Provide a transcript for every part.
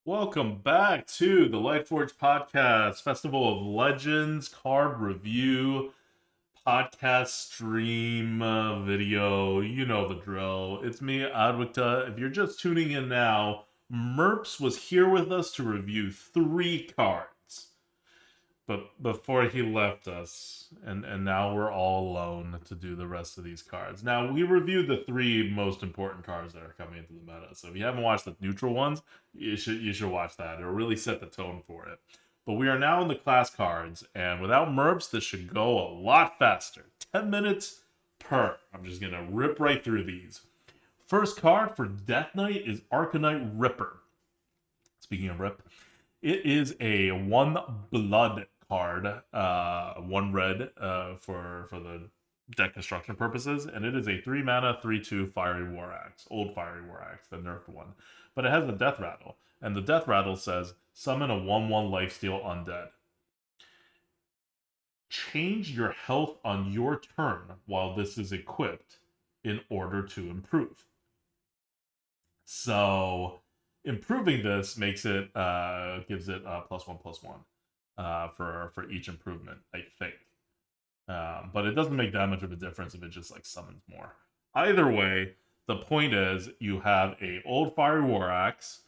Welcome back to the Lightforge Podcast, Festival of Legends card review, podcast stream, video. You know the drill. It's me, Adwicta. If you're just tuning in now, Merps was here with us to review 3 cards. But before he left us, and now we're all alone to do the rest of these cards. Now, we reviewed the 3 most important cards that are coming into the meta. So if you haven't watched the neutral ones, you should watch that. It'll really set the tone for it. But we are now in the class cards, and without Merps, this should go a lot faster. 10 minutes per. I'm just gonna rip right through these. First card for Death Knight is Arcanite Ripper. Speaking of Rip, it is a 1 blood card, 1 red for the deck construction purposes, and it is a 3 mana 3/2 Fiery War Axe, old Fiery War Axe, the nerfed one. But it has a Death Rattle, and the Death Rattle says summon a 1/1 Lifesteal Undead. Change your health on your turn while this is equipped in order to improve. So improving this makes it gives it +1/+1 for each improvement, I think. But it doesn't make that much of a difference if it just like summons more. Either way, the point is you have a old Fiery War Axe,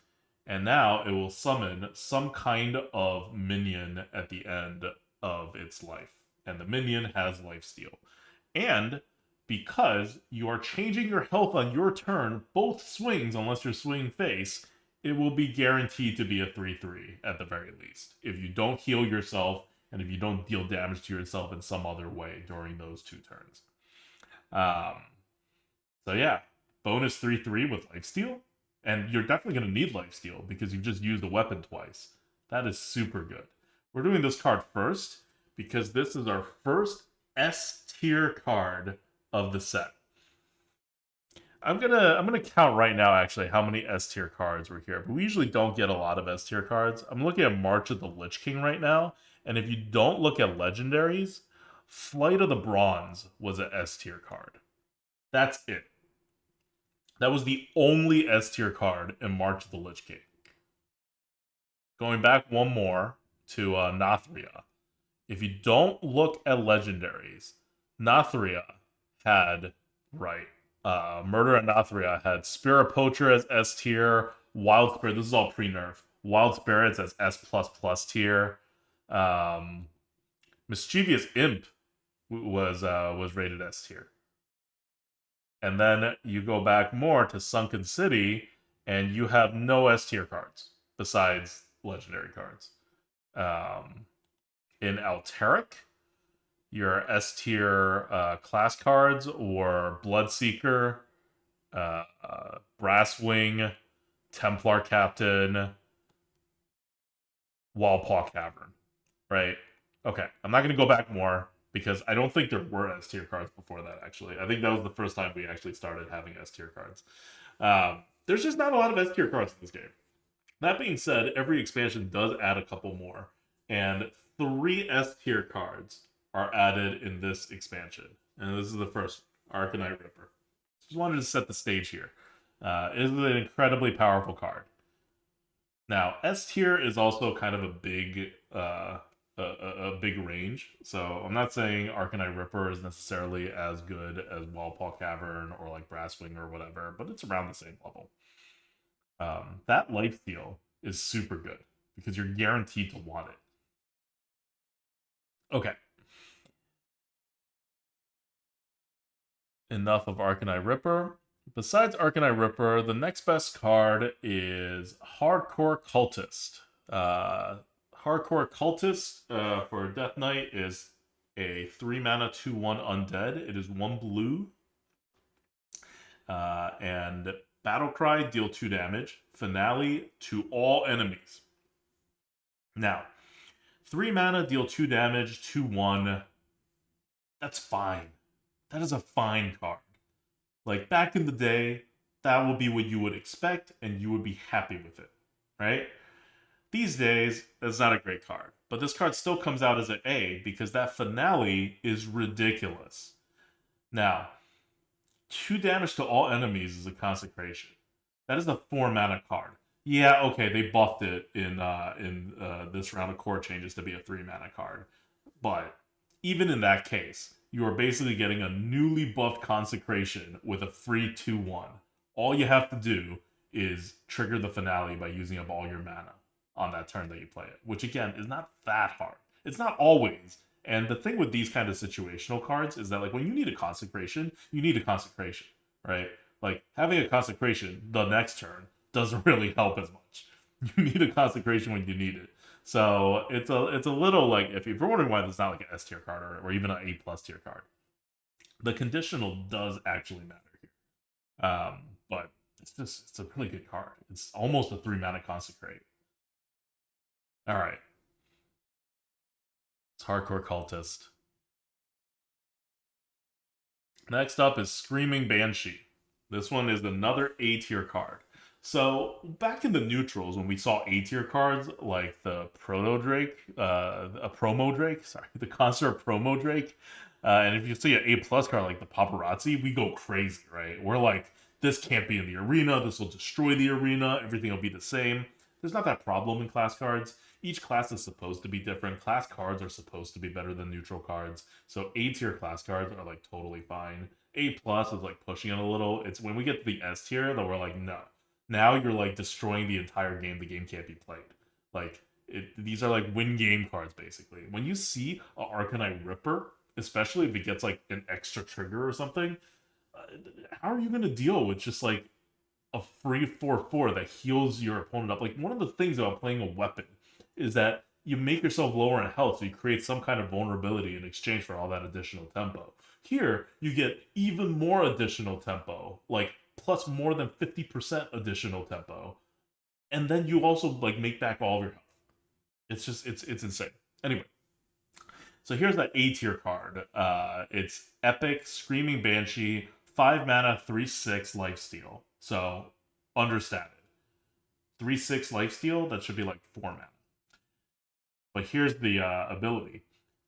and now it will summon some kind of minion at the end of its life, and the minion has lifesteal. And because you are changing your health on your turn, both swings, unless you're swinging face, it will be guaranteed to be a 3/3 at the very least. If you don't heal yourself, and if you don't deal damage to yourself in some other way during those 2 turns. So yeah, bonus 3/3 with lifesteal, and you're definitely going to need lifesteal because you've just used a weapon twice. That is super good. We're doing this card first because this is our first S tier card of the set. I'm gonna count right now actually how many S tier cards were here, but we usually don't get a lot of S tier cards. I'm looking at March of the Lich King right now, and if you don't look at legendaries, Flight of the Bronze was an S tier card. That's it. That was the only S tier card in March of the Lich King. Going back one more to Nathria. If you don't look at legendaries, Nathria had right. Murder at Nathria had Spirit Poacher as S tier, Wild Spirit. This is all pre-nerf. Wild Spirits as S++ tier. Mischievous Imp was rated S tier. And then you go back more to Sunken City, and you have no S tier cards besides legendary cards. In Alteric, your S tier class cards or Bloodseeker, Brasswing, Templar Captain, Wallpaw Cavern, right? Okay, I'm not going to go back more because I don't think there were S tier cards before that, actually. I think that was the first time we actually started having S tier cards. There's just not a lot of S tier cards in this game. That being said, every expansion does add a couple more, and 3 S tier cards are added in this expansion. And this is the first, Arcanite Ripper. Just wanted to set the stage here. It is an incredibly powerful card. Now, S tier is also kind of a big big range. So I'm not saying Arcanite Ripper is necessarily as good as Wallpaw Cavern or like Brasswing or whatever, but it's around the same level. That lifesteal is super good because you're guaranteed to want it. Okay. Enough of Arcanite Ripper. Besides Arcanite Ripper, the next best card is Hardcore Cultist. Hardcore Cultist for Death Knight is a 3 mana 2/1 undead. It is 1 blue. And Battlecry, deal 2 damage. Finale to all enemies. Now, 3 mana, deal 2 damage, 2/1. That's fine. That is a fine card. Like, back in the day, that would be what you would expect, and you would be happy with it, right? These days, that's not a great card. But this card still comes out as an A, because that finale is ridiculous. Now, 2 damage to all enemies is a consecration. That is a 4 mana card. Yeah, okay, they buffed it in this round of core changes to be a 3 mana card. But even in that case, you are basically getting a newly buffed Consecration with a free 2/1. All you have to do is trigger the finale by using up all your mana on that turn that you play it, which again is not that hard. It's not always. And the thing with these kind of situational cards is that like when you need a consecration, you need a consecration, right? Like having a consecration the next turn doesn't really help as much. You need a consecration when you need it. So it's a little like if you're wondering why it's not like an S tier card or even an A plus tier card, the conditional does actually matter here. But it's a really good card. It's almost a 3 mana consecrate. All right, it's hardcore cultist. Next up is Screaming Banshee. This one is another A tier card. So back in the neutrals, when we saw A tier cards like the Proto Drake, a Promo Drake, sorry, the Concert Promo Drake, and if you see an A plus card like the Paparazzi, we go crazy, right? We're like, this can't be in the arena. This will destroy the arena. Everything will be the same. There's not that problem in class cards. Each class is supposed to be different. Class cards are supposed to be better than neutral cards. So A tier class cards are like totally fine. A plus is like pushing it a little. It's when we get to the S tier that we're like, no. Now you're like destroying the entire game. The game can't be played. Like these are like win game cards basically. When you see a Arcanine Ripper, especially if it gets like an extra trigger or something, uh, how are you gonna deal with just like a free 4/4 that heals your opponent up? Like one of the things about playing a weapon is that you make yourself lower in health, so you create some kind of vulnerability in exchange for all that additional tempo. Here, you get even more additional tempo, like plus more than 50% additional tempo, and then you also like make back all of your health. It's just it's insane. Anyway, so here's that A tier card. It's Epic Screaming Banshee, 5 mana, 3/6 lifesteal. So understated. 3/6 lifesteal, that should be like 4 mana. But here's the ability.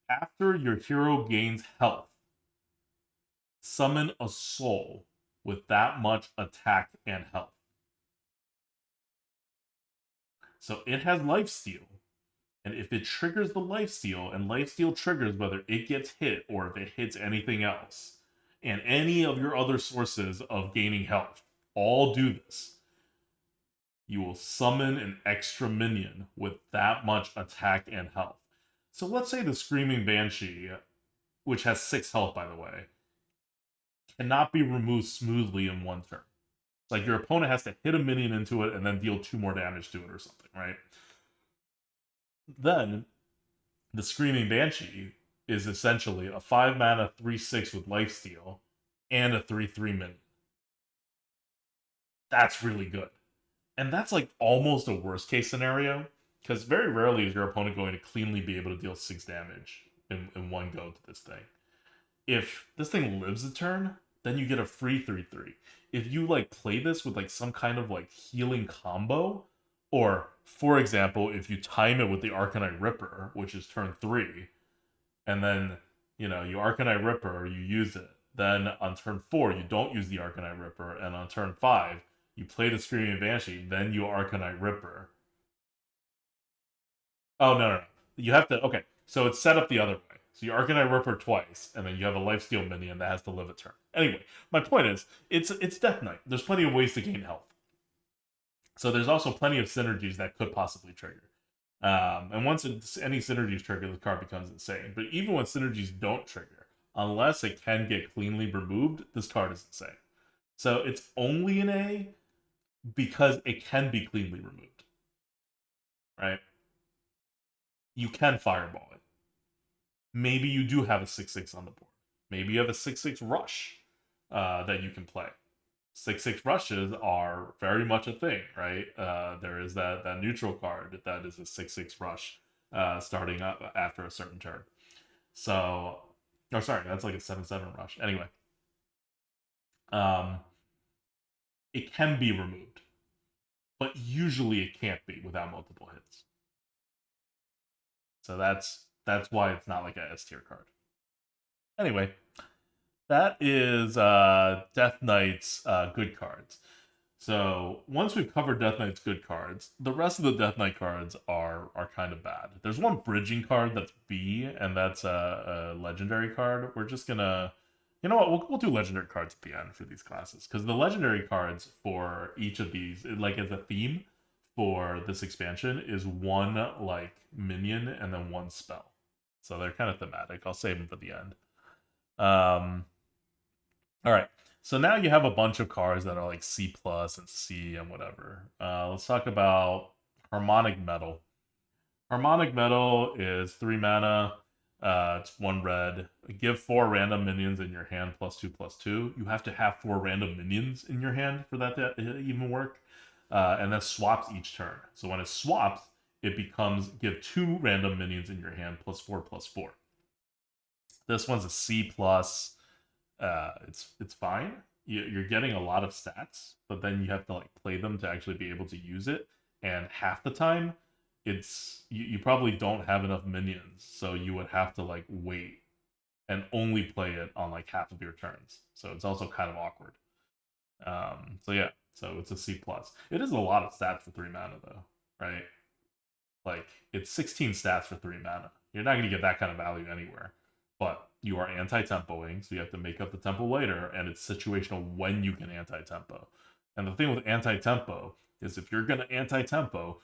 After your hero gains health, summon a soul with that much attack and health. So it has lifesteal. And if it triggers the lifesteal, and lifesteal triggers whether it gets hit or if it hits anything else, and any of your other sources of gaining health all do this, you will summon an extra minion with that much attack and health. So let's say the Screaming Banshee, which has 6 health by the way, cannot be removed smoothly in one turn. Like your opponent has to hit a minion into it and then deal 2 more damage to it or something, right? Then the Screaming Banshee is essentially a 5 mana 3/6 with lifesteal and a 3/3 minion. That's really good. And that's like almost a worst case scenario because very rarely is your opponent going to cleanly be able to deal 6 damage in one go to this thing. If this thing lives a turn, then you get a free 3/3. If you like play this with like some kind of like healing combo, or for example, if you time it with the Arcanine Ripper, which is turn 3, and then you Arcanine Ripper, you use it. Then on turn 4, you don't use the Arcanine Ripper, and on turn 5, you play the Screaming Banshee, then you Arcanine Ripper. Oh no. You have to so it's set up the other way. So you Arcanine Ripper twice, and then you have a lifesteal minion that has to live a turn. Anyway, my point is, it's Death Knight. There's plenty of ways to gain health. So there's also plenty of synergies that could possibly trigger. And once any synergies trigger, the card becomes insane. But even when synergies don't trigger, unless it can get cleanly removed, this card is insane. So it's only an A because it can be cleanly removed, right? You can fireball it. Maybe you do have a 6/6 on the board. Maybe you have a 6/6 rush that you can play. 6/6 rushes are very much a thing, right? There is that neutral card that is a 6/6 rush starting up after a certain turn. So, oh, sorry, that's like a 7/7 rush. Anyway, um, it can be removed, but usually it can't be without multiple hits. So that's why it's not like a S tier card. Anyway, that is Death Knight's good cards. So once we've covered Death Knight's good cards, the rest of the Death Knight cards are kind of bad. There's one bridging card that's B, and that's a legendary card. We're just gonna, you know what? We'll do legendary cards at the end for these classes because the legendary cards for each of these, like as a theme for this expansion, is one like minion and then one spell. So they're kind of thematic. I'll save them for the end. Um, all right. So now you have a bunch of cards that are like C plus and C and whatever. Let's talk about Harmonic Metal. Harmonic Metal is 3 mana. It's 1 red. Give 4 random minions in your hand +2/+2. You have to have 4 random minions in your hand for that to even work. And then swaps each turn. So when it swaps, it becomes give 2 random minions in your hand +4/+4. This one's a C plus. It's fine. You're getting a lot of stats, but then you have to like play them to actually be able to use it. And half the time, it's you probably don't have enough minions, so you would have to like wait and only play it on like half of your turns. So it's also kind of awkward. So yeah, so it's a C plus. It is a lot of stats for 3 mana though, right? Like it's 16 stats for 3 mana. You're not going to get that kind of value anywhere. But you are anti-tempoing, so you have to make up the tempo later, and it's situational when you can anti-tempo. And the thing with anti-tempo is if you're going to anti-tempo,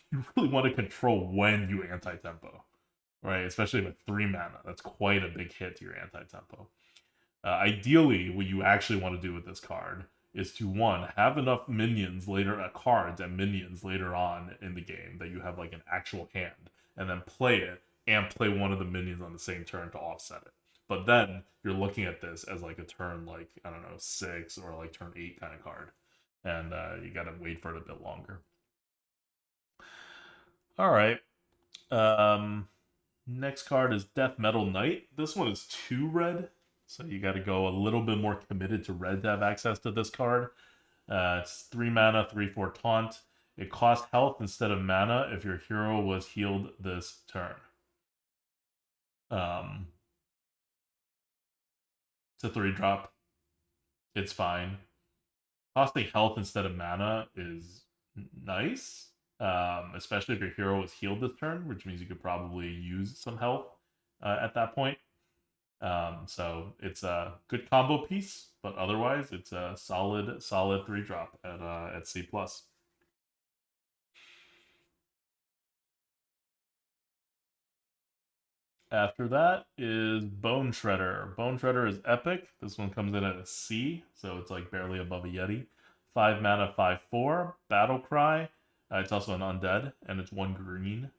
you really want to control when you anti-tempo, right? Especially with 3 mana. That's quite a big hit to your anti-tempo. Ideally, what you actually want to do with this card is to one have enough minions later cards and minions later on in the game that you have like an actual hand, and then play it and play one of the minions on the same turn to offset it. But then you're looking at this as like a turn like I don't know 6 or like turn 8 kind of card, and you got to wait for it a bit longer. All right. Um, Next card is Death Metal Knight. This one is 2 red, so you got to go a little bit more committed to red to have access to this card. It's 3 mana, 3/4 taunt. It costs health instead of mana if your hero was healed this turn. Um, it's a 3 drop. It's fine. Costing health instead of mana is nice, especially if your hero was healed this turn, which means you could probably use some health at that point. So it's a good combo piece, but otherwise it's a solid 3 drop at C plus. After that is Bone Shredder. Bone Shredder is epic. This one comes in at a C, so it's like barely above a Yeti. 5 mana, 5/4. Battle Cry. It's also an undead, and it's 1 green.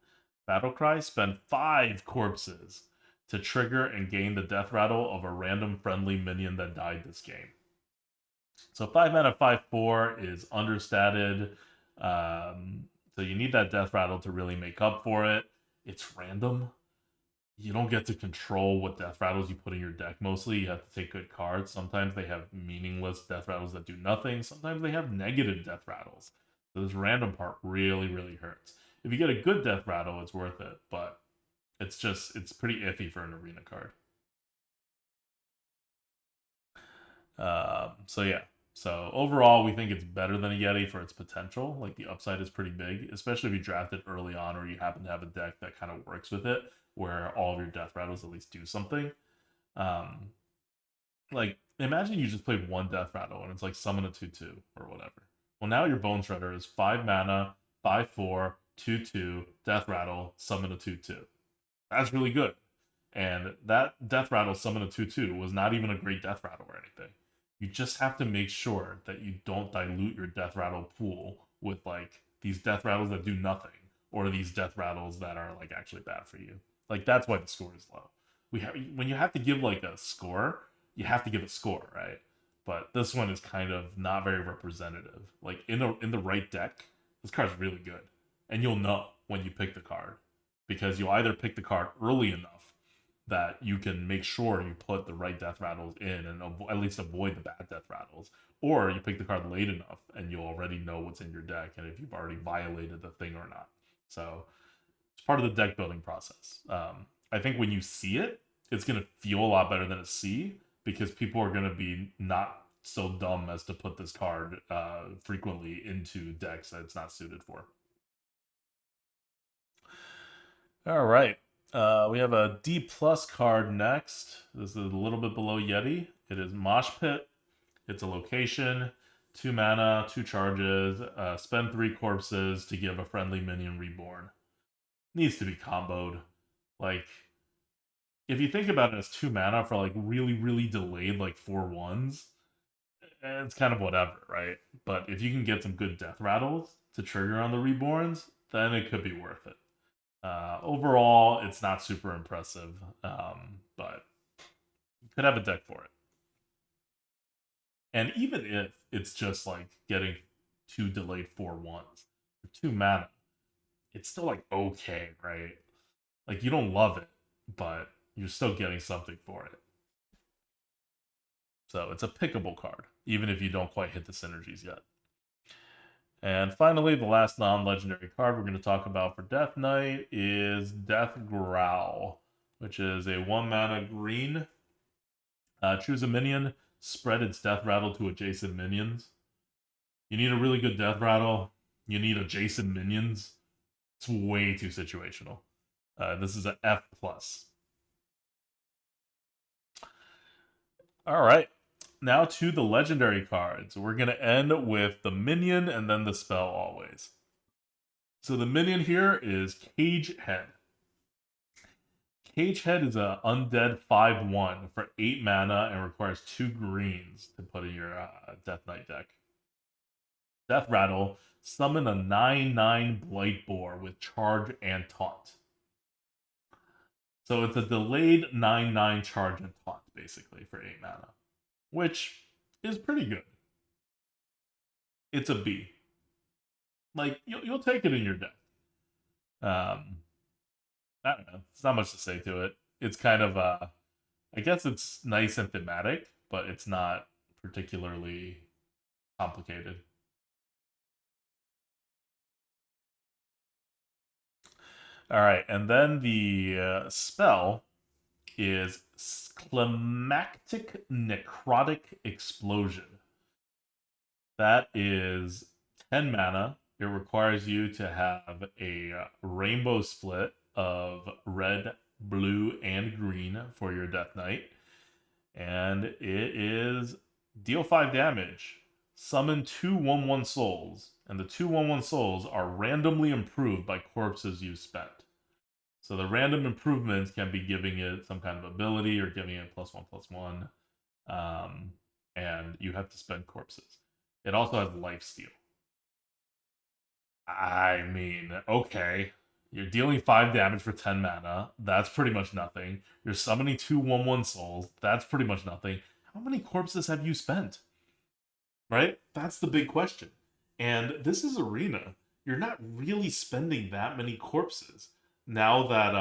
Battle Cry. Spend 5 corpses to trigger and gain the death rattle of a random friendly minion that died this game. So 5 mana, 5/4 is understated. So you need that death rattle to really make up for it. It's random. You don't get to control what death rattles you put in your deck mostly. You have to take good cards. Sometimes they have meaningless death rattles that do nothing. Sometimes they have negative death rattles. So this random part really, really hurts. If you get a good death rattle, it's worth it, but it's pretty iffy for an arena card. So yeah. So overall, we think it's better than a Yeti for its potential. Like the upside is pretty big, especially if you draft it early on or you happen to have a deck that kind of works with it, where all of your death rattles at least do something. Um, like imagine you just played one death rattle and it's like summon a 2/2 or whatever. Well, now your Bone Shredder is 5 mana, 5/4, 2/2, death rattle, summon a 2/2. That's really good. And that death rattle summon a 2/2 was not even a great death rattle or anything. You just have to make sure that you don't dilute your death rattle pool with like these death rattles that do nothing or these death rattles that are like actually bad for you. Like that's why the score is low. When you have to give like a score, you have to give a score, right? But this one is kind of not very representative. Like in the right deck, this card's really good, and you'll know when you pick the card because you'll either pick the card early enough that you can make sure you put the right death rattles in and at least avoid the bad death rattles, or you pick the card late enough and you already know what's in your deck and if you've already violated the thing or not. So it's part of the deck building process. I think when you see it, it's going to feel a lot better than a C because people are going to be not so dumb as to put this card frequently into decks that it's not suited for. All right. We have a D plus card next. This is a little bit below Yeti. It is Mosh Pit. It's a location, 2 mana, 2 charges, spend 3 corpses to give a friendly minion reborn. Needs to be comboed. Like, if you think about it as 2 mana for like really, really delayed, like 4/1s, it's kind of whatever, right? But if you can get some good death rattles to trigger on the reborns, then it could be worth it. Overall, it's not super impressive, but you could have a deck for it. And even if it's just like getting 2 delayed 4/1s for 2 mana, it's still like okay, right? Like you don't love it, but you're still getting something for it. So it's a pickable card, even if you don't quite hit the synergies yet. And finally, the last non-legendary card we're going to talk about for Death Knight is Death Growl, which is a 1 mana green. Choose a minion, spread its death rattle to adjacent minions. You need a really good death rattle. You need adjacent minions. It's way too situational. This is an F+. All right. Now to the legendary cards. We're going to end with the minion and then the spell always. So the minion here is Cage Head. Cage Head is an undead 5/1 for 8 mana and requires 2 greens to put in your Death Knight deck. Death Rattle, summon a 9/9 Blight Boar with charge and taunt. So it's a delayed 9/9 charge and taunt, basically, for 8 mana. Which is pretty good. It's a B. Like, you'll take it in your deck. I don't know. There's not much to say to it. It's kind of, I guess it's nice and thematic, but it's not particularly complicated. All right, and then the spell is Climactic Necrotic Explosion. That is 10 mana. It requires you to have a rainbow split of red, blue, and green for your Death Knight. And it is deal 5 damage. Summon 2 1/1 souls. And the 2 1/1 souls are randomly improved by corpses you spent. So the random improvements can be giving it some kind of ability or giving it +1/+1. And you have to spend corpses. It also has lifesteal. I mean, okay. You're dealing 5 damage for 10 mana. That's pretty much nothing. You're summoning 2 1/1 souls. That's pretty much nothing. How many corpses have you spent? Right? That's the big question. And this is Arena. You're not really spending that many corpses. Now that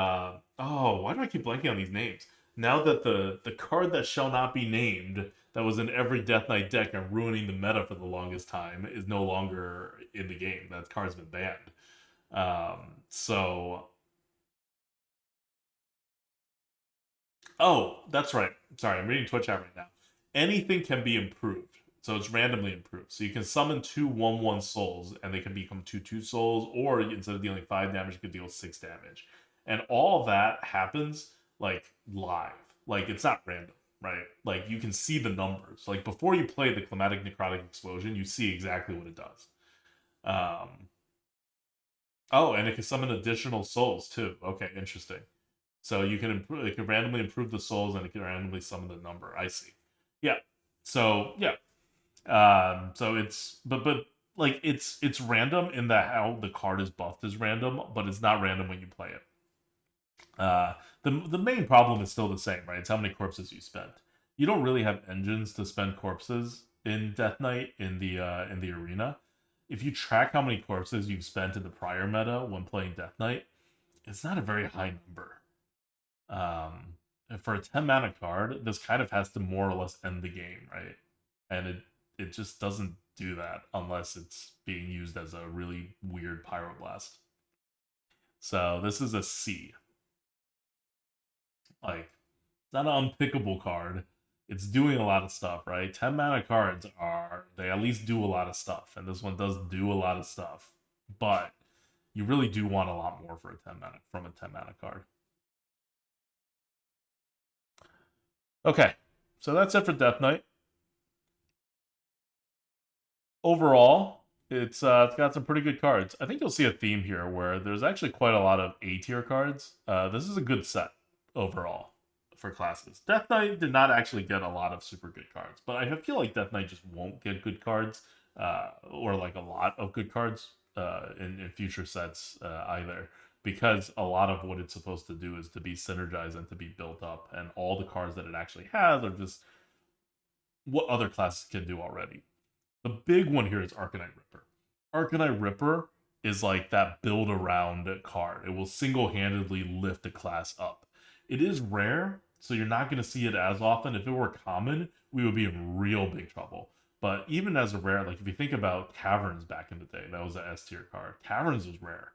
oh, why do I keep blanking on these names? Now that the card that shall not be named that was in every Death Knight deck and ruining the meta for the longest time is no longer in the game. That card's been banned. So oh, that's right. Sorry, I'm reading Twitch chat right now. Anything can be improved. So it's randomly improved. So you can summon 2 1/1 souls, and they can become 2/2 souls, or instead of dealing 5 damage, you can deal 6 damage. And all of that happens like live. Like it's not random, right? Like you can see the numbers. Like before you play the Climatic Necrotic Explosion, you see exactly what it does. Oh, and it can summon additional souls too. Okay, interesting. So you can improve. It can randomly improve the souls, and it can randomly summon the number. I see. Yeah. So yeah. So it's but like it's random in that how the card is buffed is random, but it's not random when you play it. The main problem is still the same, right? It's how many corpses you spent. You don't really have engines to spend corpses in Death Knight in the arena. If you track how many corpses you've spent in the prior meta when playing Death Knight, it's not a very high number. And for a 10 mana card, this kind of has to more or less end the game, right? And it just doesn't do that unless it's being used as a really weird pyroblast. So this is a C. Like, it's not an unpickable card. it's doing a lot of stuff, right? 10 mana cards they at least do a lot of stuff, and this one does do a lot of stuff. But you really do want a lot more for a 10 mana from a 10 mana card. Okay, so that's it for Death Knight. Overall, it's got some pretty good cards. I think you'll see a theme here where there's actually quite a lot of A tier cards. This is a good set overall for classes. Death Knight did not actually get a lot of super good cards, but I feel like Death Knight just won't get good cards, or like a lot of good cards in future sets either, because a lot of what it's supposed to do is to be synergized and to be built up, and all the cards that it actually has are just what other classes can do already. The big one here is Arcanite Ripper. Arcanite Ripper is like that build around card. It will single handedly lift a class up. It is rare, so you're not going to see it as often. If it were common, we would be in real big trouble. But even as a rare, like if you think about Caverns back in the day, that was an S tier card. Caverns is rare.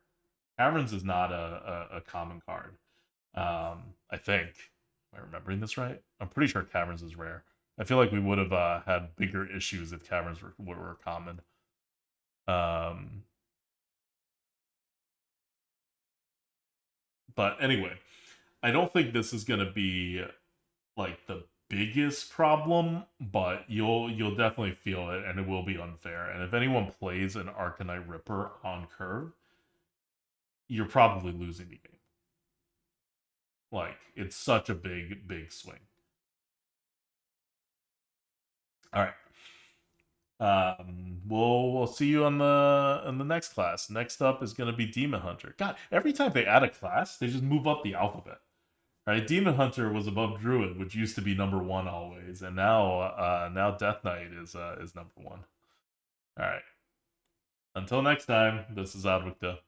Caverns is not a common card. I think. Am I remembering this right? I'm pretty sure Caverns is rare. I feel like we would have had bigger issues if Caverns were common. But anyway, I don't think this is gonna be like the biggest problem, but you'll definitely feel it, and it will be unfair. And if anyone plays an Arcanite Ripper on curve, you're probably losing the game. Like it's such a big swing. All right. We'll see you on the next class. Next up is gonna be Demon Hunter. God, every time they add a class, they just move up the alphabet. Right? Demon Hunter was above Druid, which used to be number one always, and now Death Knight is number one. All right. Until next time, this is Adwicta.